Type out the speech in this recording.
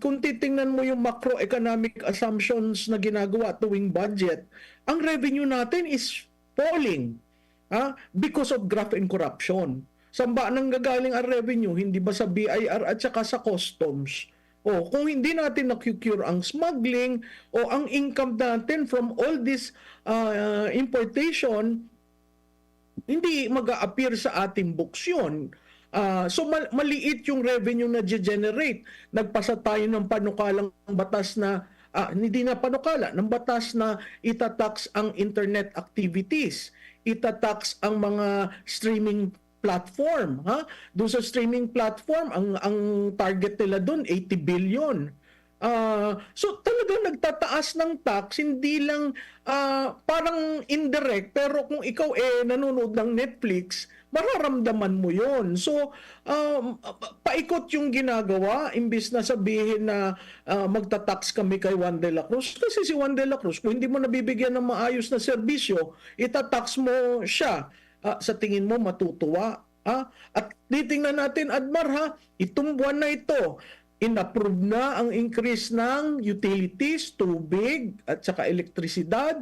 kung titingnan mo yung macroeconomic assumptions na ginagawa tuwing budget, ang revenue natin is falling because of graft and corruption. Saan ba nang gagaling ang revenue? Hindi ba sa BIR at saka sa customs? O kung hindi natin na-cure ang smuggling o ang income natin from all this importation, hindi mag-a-appear sa ating books yun. So maliit yung revenue na generate. Nagpasa tayo ng panukalang batas na hindi na panukala, ng batas na itatax ang internet activities, itatax ang mga streaming platform. Doon sa streaming platform, ang target nila doon 80 billion. So talagang nagtataas ng tax, hindi lang parang indirect, pero kung ikaw nanonood ng Netflix, mararamdaman mo yon. So paikot yung ginagawa, imbis na sabihin na magtatax kami kay Juan de la Cruz. Kasi si Juan de la Cruz, kung hindi mo nabibigyan ng maayos na serbisyo, itatax mo siya. Sa tingin mo matutuwa? At titingnan natin, Admar, itong buwan na ito, inapprove na ang increase ng utilities, tubig at saka elektrisidad.